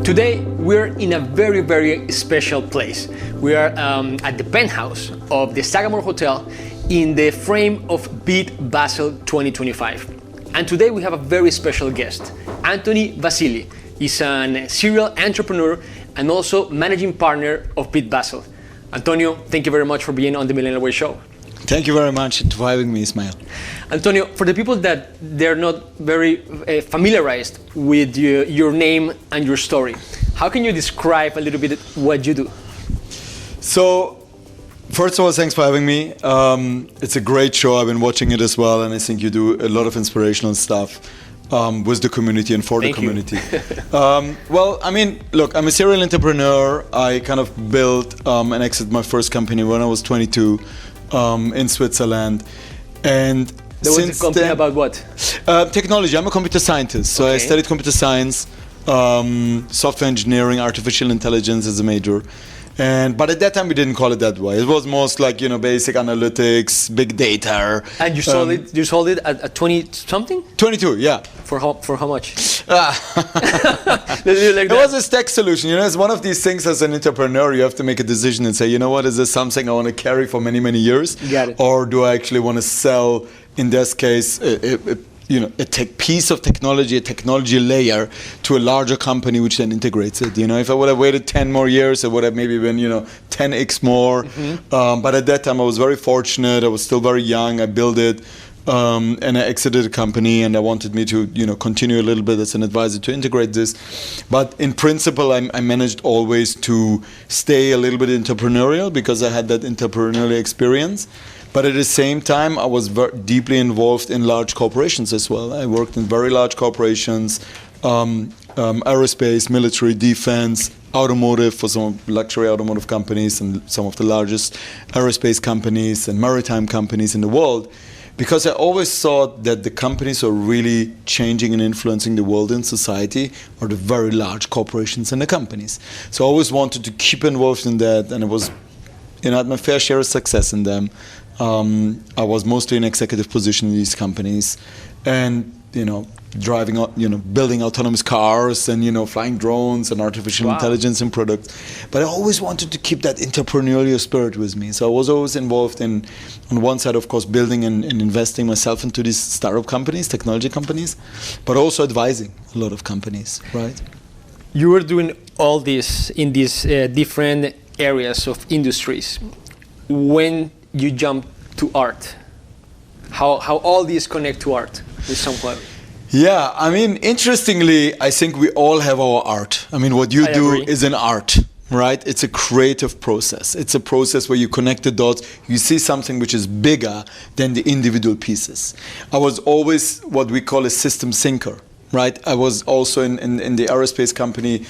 Today, we're in a very, very special place. We are at the penthouse of the Sagamore Hotel in the frame of Bit Basel 2025. And today we have a very special guest. Antonio Vasaiely is a serial entrepreneur and also managing partner of Bit Basel. Antonio, thank you very much for being on the Millennial Way Show. Thank you very much for having me, Ismael. Antonio, for the people that they're not very familiarized with your name and your story, how can you describe a little bit what you do? So, first of all, thanks for having me. It's a great show. I've been watching it as well, and I think you do a lot of inspirational stuff with the community and for the community. Well, I mean, look, I'm a serial entrepreneur. I kind of built and exited my first company when I was 22 in Switzerland. And there was a company about what? Technology. I'm a computer scientist. So I studied computer science, software engineering, artificial intelligence as a major. But at that time we didn't call it that way. It was most like, basic analytics, big data. And you sold it. You sold it at 20 something? 22, yeah. For how much? It was a tech solution. It's one of these things as an entrepreneur. You have to make a decision and say, is this something I want to carry for many, many years? Got it. Or do I actually want to sell, in this case, a piece of technology, a technology layer to a larger company which then integrates it. If I would have waited 10 more years, it would have maybe been, 10x more. Mm-hmm. But at that time, I was very fortunate. I was still very young. I built it. And I exited the company, and I wanted me to, continue a little bit as an advisor to integrate this. But in principle, I managed always to stay a little bit entrepreneurial because I had that entrepreneurial experience. But at the same time, I was deeply involved in large corporations as well. I worked in very large corporations, aerospace, military, defense, automotive for some luxury automotive companies and some of the largest aerospace companies and maritime companies in the world. Because I always thought that the companies who are really changing and influencing the world and society are the very large corporations and the companies. So I always wanted to keep involved in that, and I was, had my fair share of success in them. I was mostly in executive position in these companies, and driving, building autonomous cars and flying drones and artificial intelligence and products. But I always wanted to keep that entrepreneurial spirit with me. So I was always involved in, on one side, of course, building and investing myself into these startup companies, technology companies, but also advising a lot of companies, right? You were doing all this in these different areas of industries. When you jump to art, how all these connect to art with some point? Yeah, I mean, interestingly, I think we all have our art. I mean, what you do is an art, right? It's a creative process. It's a process where you connect the dots. You see something which is bigger than the individual pieces. I was always what we call a system thinker. Right, I was also in the aerospace company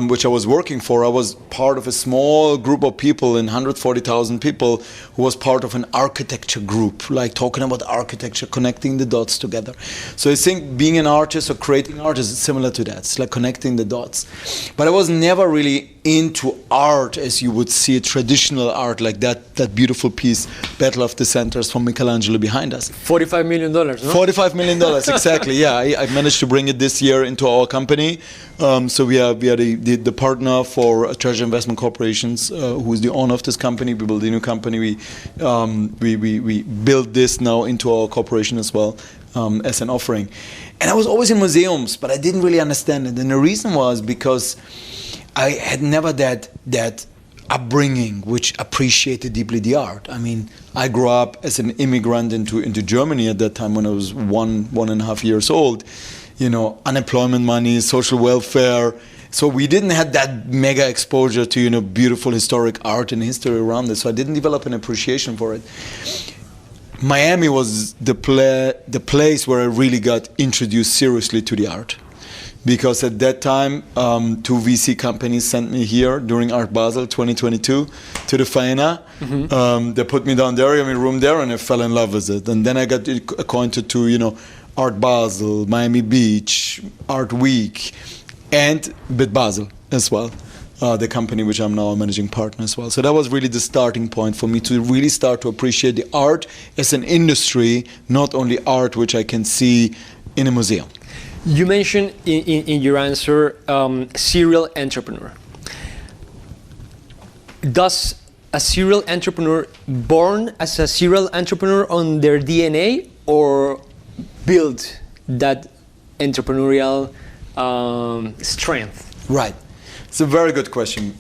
which I was working for. I was part of a small group of people, in 140,000 people, who was part of an architecture group, like talking about architecture, connecting the dots together. So I think being an artist or creating art is similar to that. It's like connecting the dots. But I was never really into art as you would see a traditional art, like that beautiful piece, Battle of the Centers from Michelangelo behind us. $45 million, no? $45 million, exactly, yeah. I managed to bring it this year into our company. So we are the partner for Treasure Investment Corporations, who is the owner of this company. We built a new company. We built this now into our corporation as well, as an offering. And I was always in museums, but I didn't really understand it. And the reason was because I had never that upbringing which appreciated deeply the art. I mean, I grew up as an immigrant into Germany at that time when I was one and a half years old. Unemployment money, social welfare. So we didn't have that mega exposure to beautiful historic art and history around it. So I didn't develop an appreciation for it. Miami was the place where I really got introduced seriously to the art. Because at that time, two VC companies sent me here during Art Basel 2022 to the Faena. Mm-hmm. They put me down there, in a room there, and I fell in love with it. And then I got acquainted to, Art Basel, Miami Beach, Art Week, and Bit Basel as well, the company which I'm now a managing partner as well. So that was really the starting point for me to really start to appreciate the art as an industry, not only art which I can see in a museum. You mentioned in your answer serial entrepreneur. Does a serial entrepreneur born as a serial entrepreneur on their DNA or build that entrepreneurial strength? Right. It's a very good question.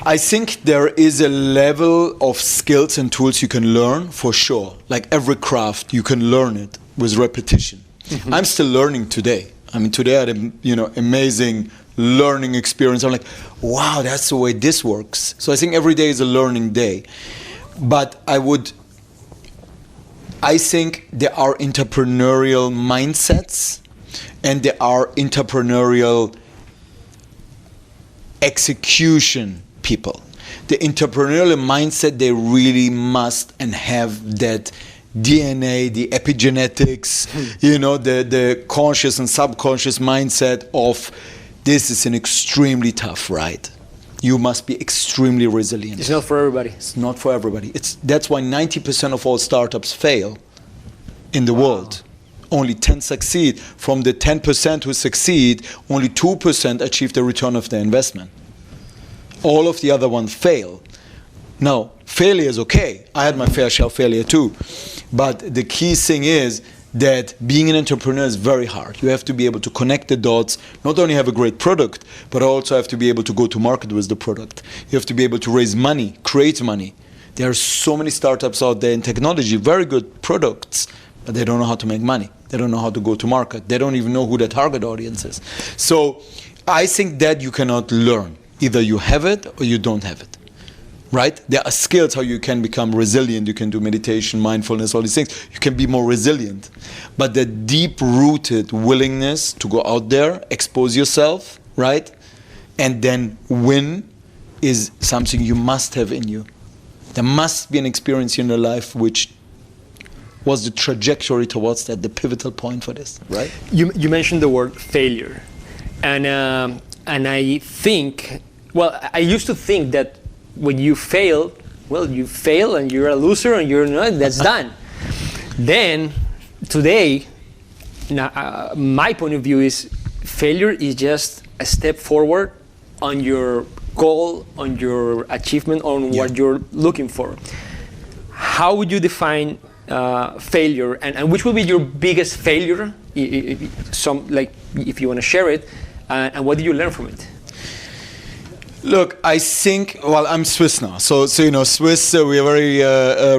I think there is a level of skills and tools you can learn for sure. Like every craft, you can learn it with repetition. Mm-hmm. I'm still learning today. I mean, today I had a amazing learning experience. I'm like, wow, that's the way this works. So I think every day is a learning day. But I think there are entrepreneurial mindsets and there are entrepreneurial execution people. The entrepreneurial mindset, they really must and have that DNA, the epigenetics, the conscious and subconscious mindset of this is an extremely tough ride. You must be extremely resilient. It's not for everybody. It's not for everybody. That's why 90% of all startups fail in the world. Only 10 succeed. From the 10% who succeed, only 2% achieve the return of their investment. All of the other ones fail. Now, failure is okay. I had my fair share of failure too. But the key thing is that being an entrepreneur is very hard. You have to be able to connect the dots, not only have a great product, but also have to be able to go to market with the product. You have to be able to raise money, create money. There are so many startups out there in technology, very good products, but they don't know how to make money. They don't know how to go to market. They don't even know who their target audience is. So I think that you cannot learn. Either you have it or you don't have it. Right? There are skills how you can become resilient. You can do meditation, mindfulness, all these things. You can be more resilient. But the deep-rooted willingness to go out there, expose yourself, right? And then win is something you must have in you. There must be an experience in your life which was the trajectory towards that, the pivotal point for this, right? You mentioned the word failure. And I think, I used to think that when you fail, you fail and you're a loser and you're not, that's done. Then, today, my point of view is failure is just a step forward on your goal, on your achievement, on what you're looking for. How would you define failure, and which would be your biggest failure, if you want to share it, and what did you learn from it? Look, I think, I'm Swiss now. So Swiss, we are very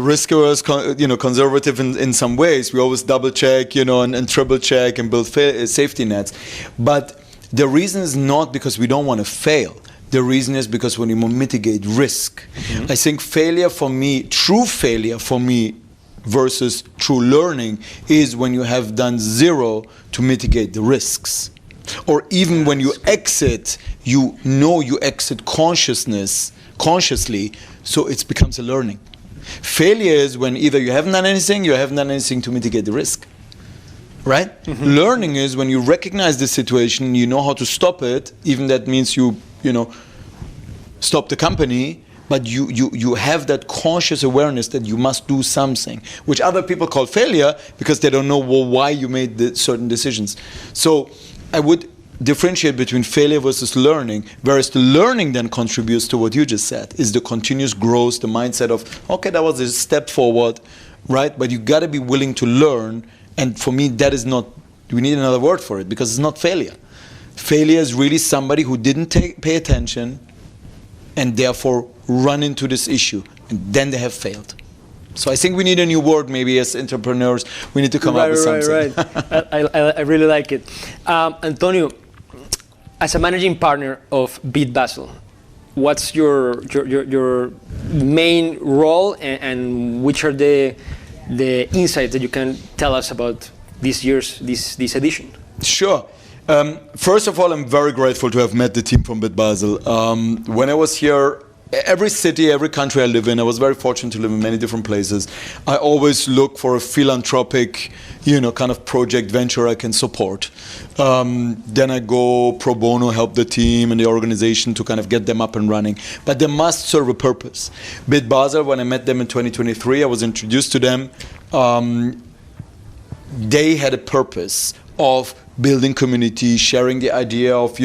risk-averse, conservative in some ways. We always double-check, and triple-check and build safety nets. But the reason is not because we don't want to fail. The reason is because when you mitigate risk. Mm-hmm. I think true failure for me, versus true learning is when you have done zero to mitigate the risks. Or even when you exit, you exit consciously, so it becomes a learning. Failure is when either you haven't done anything to mitigate the risk. Right? Mm-hmm. Learning is when you recognize the situation, you know how to stop it, even that means you stop the company, but you have that conscious awareness that you must do something, which other people call failure because they don't know why you made the certain decisions. So I would differentiate between failure versus learning, whereas the learning then contributes to what you just said, is the continuous growth, the mindset of, okay, that was a step forward, right? But you got to be willing to learn, and for me, that is not, we need another word for it, because it's not failure. Failure is really somebody who didn't pay attention and therefore run into this issue, and then they have failed. So I think we need a new word, maybe as entrepreneurs. We need to come up with something. Right. I really like it. Antonio, as a managing partner of Bit Basel, what's your main role, and which are the insights that you can tell us about this edition? Sure. First of all, I'm very grateful to have met the team from Bit Basel. When I was here, every city, every country I live in, I was very fortunate to live in many different places. I always look for a philanthropic, kind of project venture I can support. Then I go pro bono, help the team and the organization to kind of get them up and running. But they must serve a purpose. Bit Basel, when I met them in 2023, I was introduced to them. they had a purpose of building community, sharing the idea of,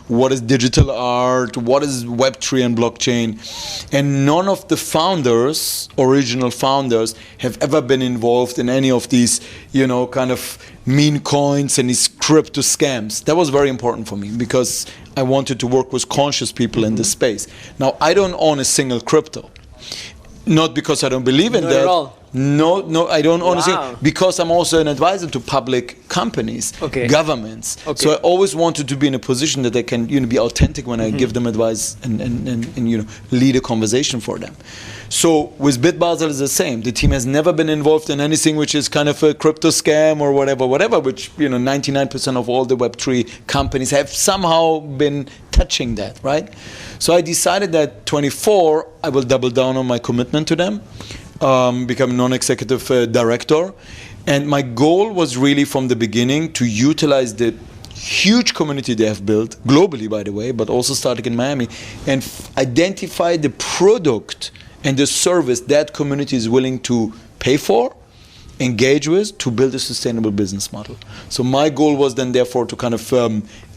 what is digital art, what is Web3 and blockchain. And none of the founders, original founders, have ever been involved in any of these, kind of meme coins and these crypto scams. That was very important for me because I wanted to work with conscious people in this space. Now, I don't own a single crypto. Not because I don't believe in Not that. at all. No, I don't honestly, Wow. because I'm also an advisor to public companies, governments. Okay. So I always wanted to be in a position that I can, be authentic when I give them advice and lead a conversation for them. So with Bit Basel is the same. The team has never been involved in anything which is kind of a crypto scam or whatever, which 99% of all the Web3 companies have somehow been touching that, right? So I decided that 24, I will double down on my commitment to them. Become non-executive director. And my goal was really from the beginning to utilize the huge community they have built, globally by the way, but also starting in Miami, and identify the product and the service that community is willing to pay for, engage with, to build a sustainable business model. So my goal was then therefore to kind of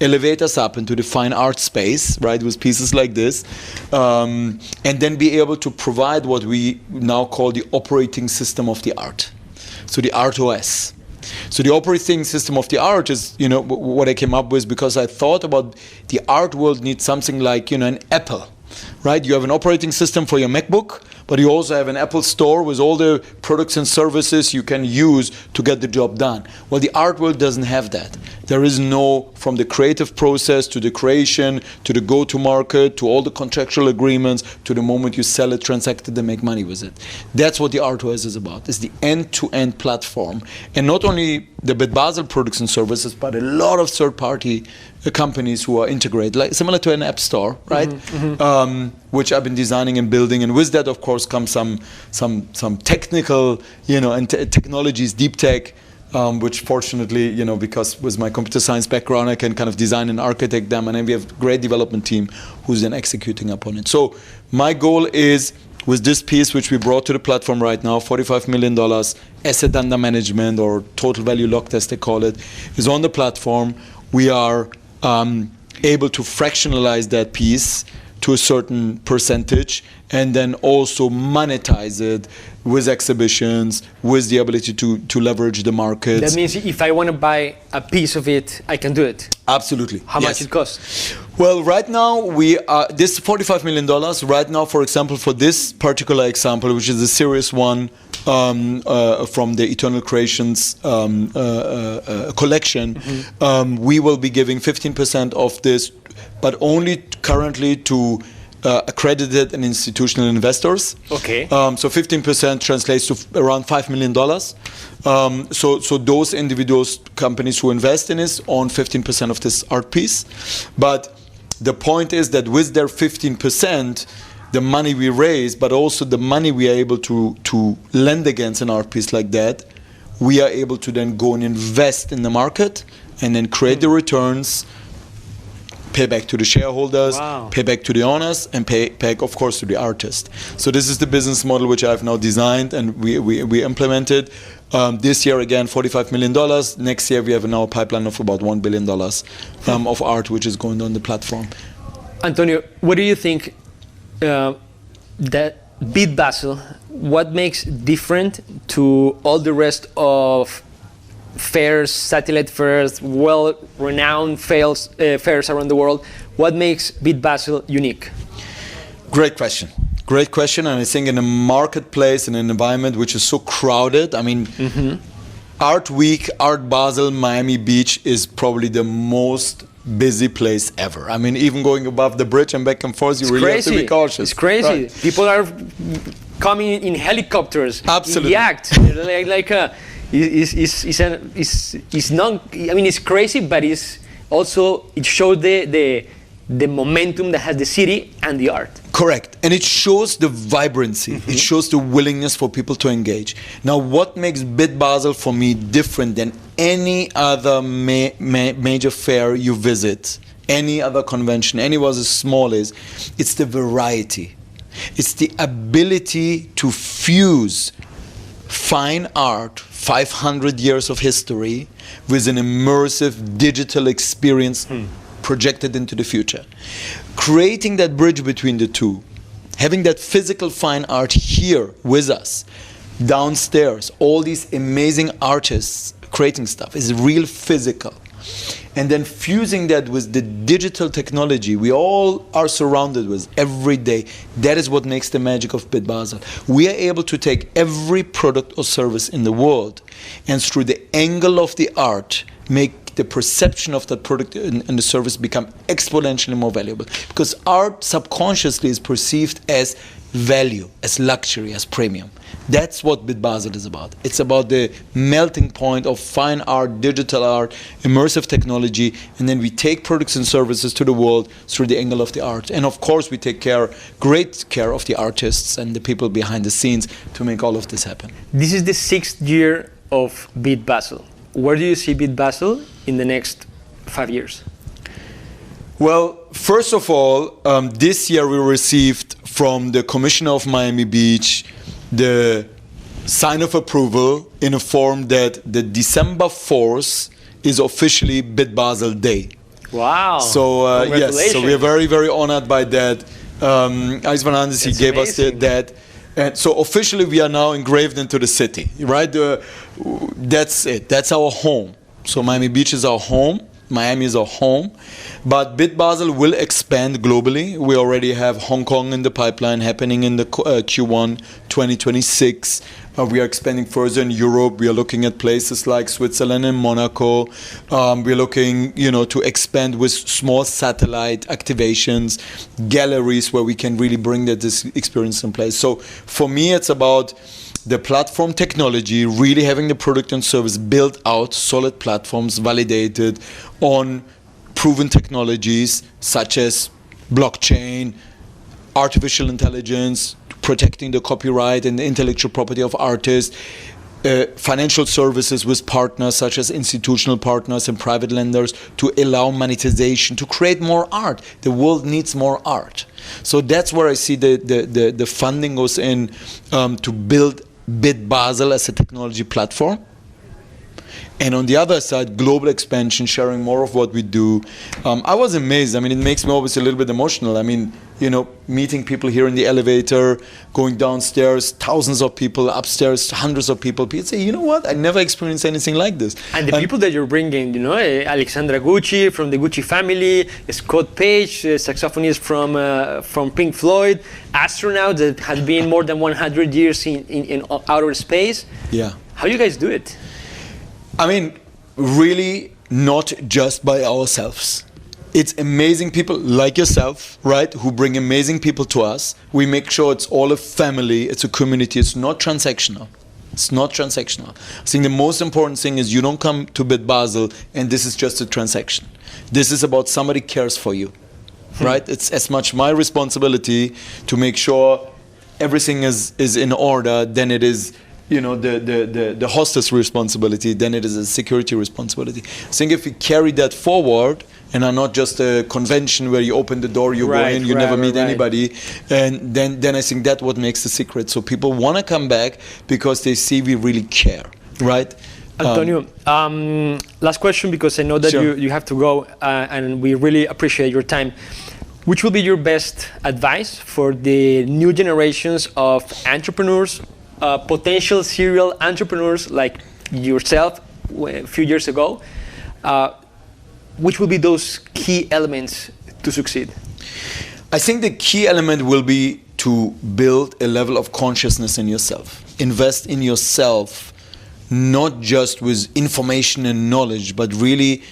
elevate us up into the fine art space, right, with pieces like this, and then be able to provide what we now call the operating system of the art. So the Art OS. So the operating system of the art is, what I came up with because I thought about the art world needs something like, an Apple. Right? You have an operating system for your MacBook, but you also have an Apple store with all the products and services you can use to get the job done. Well, the art world doesn't have that. There is no, from the creative process to the creation, to the go-to-market, to all the contractual agreements, to the moment you sell it, transact it, and make money with it. That's what the Art OS is about. It's the end-to-end platform. And not only the Bit Basel products and services, but a lot of third-party companies who are integrated, like similar to an app store, right? Which I've been designing and building, and with that, of course, comes some technical, and technologies, deep tech, which fortunately, because with my computer science background, I can kind of design and architect them, and then we have a great development team who's then executing upon it. So my goal is, with this piece, which we brought to the platform right now, $45 million asset under management, or total value locked, as they call it, is on the platform. We are able to fractionalize that piece to a certain percentage, and then also monetize it with exhibitions, with the ability to leverage the markets. That means if I want to buy a piece of it, I can do it? Absolutely. How much it costs? Well, right now, this $45 million, right now, for example, for this particular example, which is a serious one, from the Eternal Creations collection, we will be giving 15% of this, but only currently to accredited and institutional investors. Okay. So 15% translates to around $5 million. So those individuals, companies who invest in this, own 15% of this art piece. But the point is that with their 15%, the money we raise, but also the money we are able to lend against an art piece like that, we are able to then go and invest in the market and then create the returns, pay back to the shareholders, pay back to the owners, and pay back, of course, to the artist. So this is the business model which I've now designed and we implemented. This year, again, $45 million. Next year, we have now a pipeline of about $1 billion of art which is going on the platform. Antonio, what do you think that Bit Basel, what makes different to all the rest of fairs, satellite fairs, well-renowned fairs around the world? What makes Bit Basel unique? Great question. Great question. And I think in a marketplace, in an environment which is so crowded, I mean, Art Week, Art Basel, Miami Beach is probably the most busy place ever. I mean, even going above the bridge and back and forth, you really have to be cautious. It's crazy. Right. People are coming in helicopters, absolutely, in yachts, it's not. I mean, it's crazy, but it's also, it shows the momentum that has the city and the art. Correct, and it shows the vibrancy. It shows the willingness for people to engage. Now, what makes Bit Basel for me different than any other major fair you visit, any other convention, anywhere as small is, it's the variety. It's the ability to fuse fine art, 500 years of history with an immersive digital experience projected into the future. Creating that bridge between the two, having that physical fine art here with us, downstairs, all these amazing artists creating stuff is real physical. And then fusing that with the digital technology we all are surrounded with every day, that is what makes the magic of Bit Basel. We are able to take every product or service in the world and through the angle of the art make the perception of that product and the service become exponentially more valuable. Because art subconsciously is perceived as value, as luxury, as premium. That's what Bit Basel is about. It's about the melting point of fine art, digital art, immersive technology, and then we take products and services to the world through the angle of the art. And of course we take great care of the artists and the people behind the scenes to make all of this happen. This is the 6th year of Bit Basel. Where do you see Bit Basel in the next 5 years? Well, first of all, this year we received from the Commissioner of Miami Beach the sign of approval in a form that the December 4th is officially Bit Basel Day. Wow! So yes, so we are very, very honored by that. Ismael Triviño, he gave us that. And so officially we are now engraved into the city, right? That's it. That's our home. So Miami Beach is our home. Miami is our home. But Bit Basel will expand globally. We already have Hong Kong in the pipeline happening in the Q1 2026. We are expanding further in Europe. We are looking at places like Switzerland and Monaco. We are looking, to expand with small satellite activations, galleries where we can really bring this experience in place. So for me, it's about the platform technology, really having the product and service built out, solid platforms validated on proven technologies such as blockchain, artificial intelligence, protecting the copyright and the intellectual property of artists, financial services with partners such as institutional partners and private lenders to allow monetization, to create more art. The world needs more art. So that's where I see the funding goes in to build Bit Basel as a technology platform. And on the other side, global expansion, sharing more of what we do. I was amazed. I mean, it makes me always a little bit emotional. I mean, meeting people here in the elevator, going downstairs, thousands of people, upstairs, hundreds of people. People say, you know what? I never experienced anything like this. And the people that you're bringing, Alexandra Gucci from the Gucci family, Scott Page, saxophonist from Pink Floyd, astronaut that has been more than 100 years in outer space. Yeah. How do you guys do it? I mean, really not just by ourselves. It's amazing people like yourself, right, who bring amazing people to us. We make sure it's all a family, it's a community, it's not transactional. It's not transactional. I think the most important thing is you don't come to Bit Basel and this is just a transaction. This is about somebody cares for you, right? It's as much my responsibility to make sure everything is in order than it is the hostess responsibility, then it is a security responsibility. I think if we carry that forward and are not just a convention where you open the door, you go in, you never meet anybody, and then I think that's what makes the secret. So people want to come back because they see we really care, right? Antonio, last question, because I know that you have to go, and we really appreciate your time. Which will be your best advice for the new generations of entrepreneurs, potential serial entrepreneurs like yourself a few years ago? Which will be those key elements to succeed? I think the key element will be to build a level of consciousness in yourself. Invest in yourself, not just with information and knowledge, but really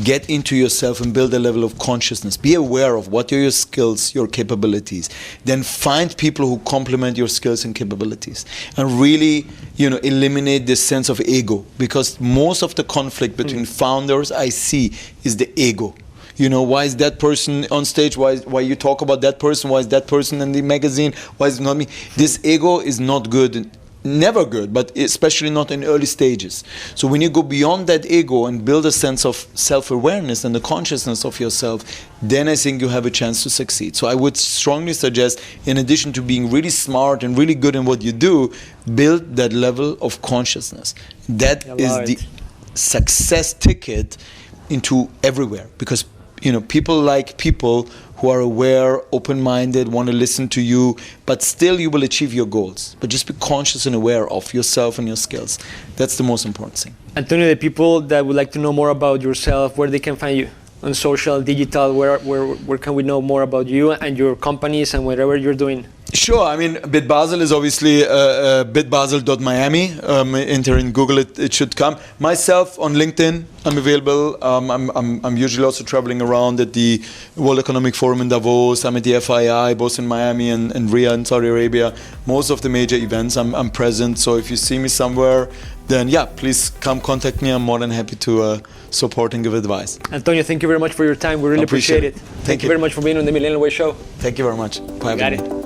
get into yourself and build a level of consciousness. Be aware of what are your skills, your capabilities. Then find people who complement your skills and capabilities. And really, eliminate this sense of ego. Because most of the conflict between founders I see is the ego. Why is that person on stage? Why you talk about that person? Why is that person in the magazine? Why is it not me? This ego is not good. never good, but especially not in early stages. So when you go beyond that ego and build a sense of self-awareness and the consciousness of yourself, then I think you have a chance to succeed. So I would strongly suggest, in addition to being really smart and really good in what you do, build that level of consciousness. That is the success ticket into everywhere, because people like people who are aware, open-minded, want to listen to you, but still you will achieve your goals. But just be conscious and aware of yourself and your skills. That's the most important thing. Antonio, the people that would like to know more about yourself, where they can find you? On social, digital, where can we know more about you and your companies and whatever you're doing? Sure. I mean, Bit Basel is obviously bitbasel.miami. Enter in Google, it should come. Myself on LinkedIn, I'm available. I'm usually also traveling around at the World Economic Forum in Davos. I'm at the FII, both in Miami and Riyadh in Saudi Arabia. Most of the major events, I'm present. So if you see me somewhere, then please come contact me. I'm more than happy to support and give advice. Antonio, thank you very much for your time. We really appreciate it. Thank you very much for being on the Millennial Way Show. Thank you very much for having me.